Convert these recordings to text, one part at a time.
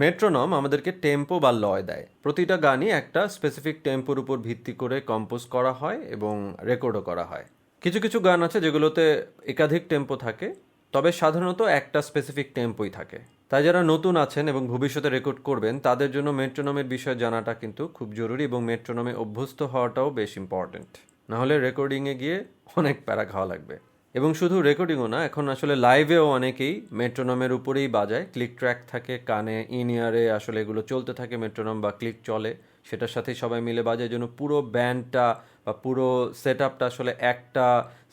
মেট্রোনম আমাদেরকে টেম্পো বা লয় দেয়। প্রতিটা গানই একটা স্পেসিফিক টেম্পোর উপর ভিত্তি করে কম্পোজ করা হয় এবং রেকর্ডও করা হয়। কিছু কিছু গান আছে যেগুলোতে একাধিক টেম্পো থাকে, তবে সাধারণত একটা স্পেসিফিক টেম্পোই থাকে। তাই যারা নতুন আছেন এবং ভবিষ্যতে রেকর্ড করবেন তাদের জন্য মেট্রোনমের বিষয়ে জানাটা কিন্তু খুব জরুরি এবং মেট্রোনমে অভ্যস্ত হওয়াটাও বেশ ইম্পর্ট্যান্ট। নাহলে রেকর্ডিংয়ে গিয়ে অনেক প্যারা খাওয়া লাগবে। এবং শুধু রেকর্ডিংও না, এখন আসলে লাইভেও অনেকেই মেট্রোনমের উপরেই বাজায়। ক্লিক ট্র্যাক থাকে কানে, ইন ইয়ারে আসলে এগুলো চলতে থাকে, মেট্রোনম বা ক্লিক চলে, সেটার সাথেই সবাই মিলে বাজায়। জন্য পুরো ব্যান্ডটা বা পুরো সেট আপটা আসলে একটা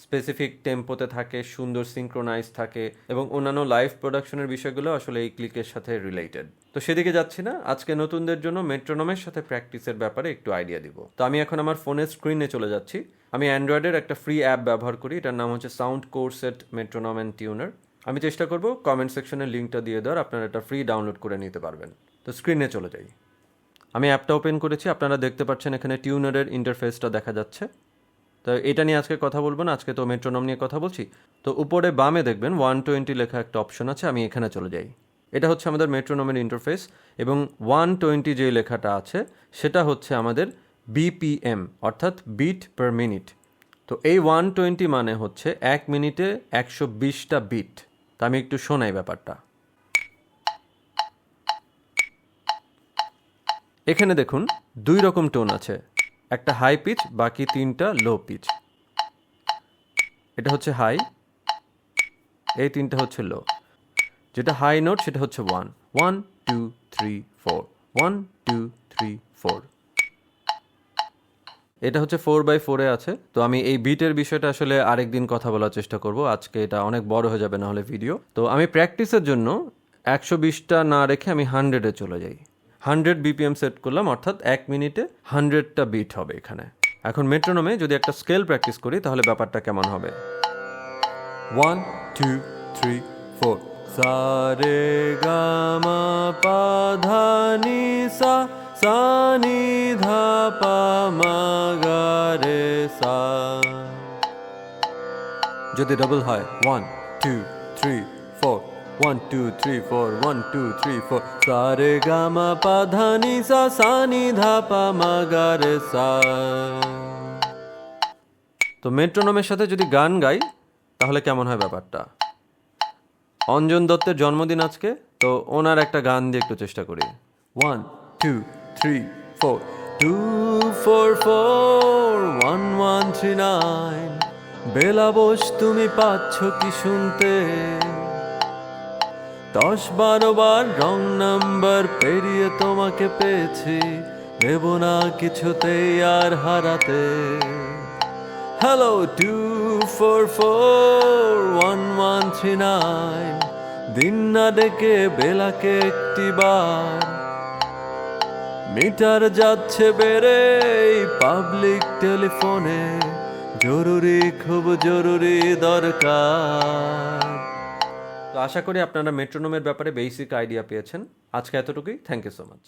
স্পেসিফিক টেম্পোতে থাকে, সুন্দর সিঙ্ক্রোনাইজ থাকে এবং অন্যান্য লাইভ প্রোডাকশনের বিষয়গুলো আসলে এই ক্লিকের সাথে রিলেটেড। তো সেদিকে যাচ্ছি না, আজকে নতুনদের জন্য মেট্রোনমের সাথে প্র্যাকটিসের ব্যাপারে একটু আইডিয়া দিব। তো আমি এখন আমার ফোনের স্ক্রিনে চলে যাচ্ছি। আমি অ্যান্ড্রয়েডের একটা ফ্রি অ্যাপ ব্যবহার করি, এটার নাম হচ্ছে সাউন্ড কোরসেট মেট্রোনম অ্যান্ড টিউনার। আমি চেষ্টা করব কমেন্ট সেকশনের লিঙ্কটা দিয়ে দেওয়ার, আপনারা এটা ফ্রি ডাউনলোড করে নিতে পারবেন। তো স্ক্রিনে চলে যাই। আমি অ্যাপটা ওপেন করেছি, আপনারা দেখতে পাচ্ছেন এখানে টিউনারের ইন্টারফেসটা দেখা যাচ্ছে। তো এটা নিয়ে আজকে কথা বলবো না, আজকে তো মেট্রোনম নিয়ে কথা বলছি। তো উপরে বামে দেখবেন 120 লেখা একটা অপশন আছে, আমি এখানে চলে যাই। এটা হচ্ছে আমাদের মেট্রোনমের ইন্টারফেস এবং 120 যে লেখাটা আছে সেটা হচ্ছে আমাদের বিপিএম, অর্থাৎ বিট পার মিনিট। তো এই 120 মানে হচ্ছে 1 মিনিটে 120টা বিট। তা আমি একটু শোনাই ব্যাপারটা। এখানে দেখুন 2 রকম টোন আছে, একটা হাই পিচ, বাকি 3টা লো পিচ। এটা হচ্ছে হাই, এই 3টা হচ্ছে লো। যেটা হাই নোট সেটা হচ্ছে 1 1 2 3 4 1 2 3 4। এটা হচ্ছে 4/4 আছে। তো আমি এই বিটের বিষয়টা আসলে আরেকদিন কথা বলার চেষ্টা করব, আজকে এটা অনেক বড় হয়ে যাবে না হলে ভিডিও। তো আমি প্র্যাকটিসের জন্য 120টা না রেখে আমি 100-এ চলে যাই। 100 বিপিএম সেট করলাম, অর্থাৎ 1 মিনিটে 100টা বিট হবে এখানে। এখন মেট্রোনমে যদি একটা স্কেল প্র্যাকটিস করি তাহলে ব্যাপারটা কেমন হবে। 1 2 3 4 সা রে গা মা পা ধা নি সা, সা নি ধা পা মা গা রে সা। যদি ডাবল হয় 1 2 3 4 1 2 3 4 1 2 3 4 সা রে গা মা পা ধা নি সা, সা নি ধা পা মা গা রে সা। তো মেট্রোনমের সাথে যদি গান গাই তাহলে কেমন হয় ব্যাপারটা। অঞ্জন দত্তের জন্মদিন আজকে, তো ওনার একটা গান দিয়ে একটু চেষ্টা করি। 1 2 3 4 2 4 4 1 1 3 9 বেলা বোস তুমি পাচ্ছ কি শুনতে, 10-12 বার রং নাম্বার পেরিয়ে তোমাকে পেয়েছি, দেব না কিছুতেই আর হারাতে। হ্যালো 2 4 4 1 1 3 9 দিন না ডেকে বেলাকে একটি বার, মিটার যাচ্ছে বেড়ে পাবলিক টেলিফোনে, জরুরি খুব জরুরি দরকার। তো আশা করি আপনারা মেট্রোনমের ব্যাপারে বেসিক আইডিয়া পেয়েছেন। আজকে এতটুকুই, থ্যাংক ইউ সো মাচ।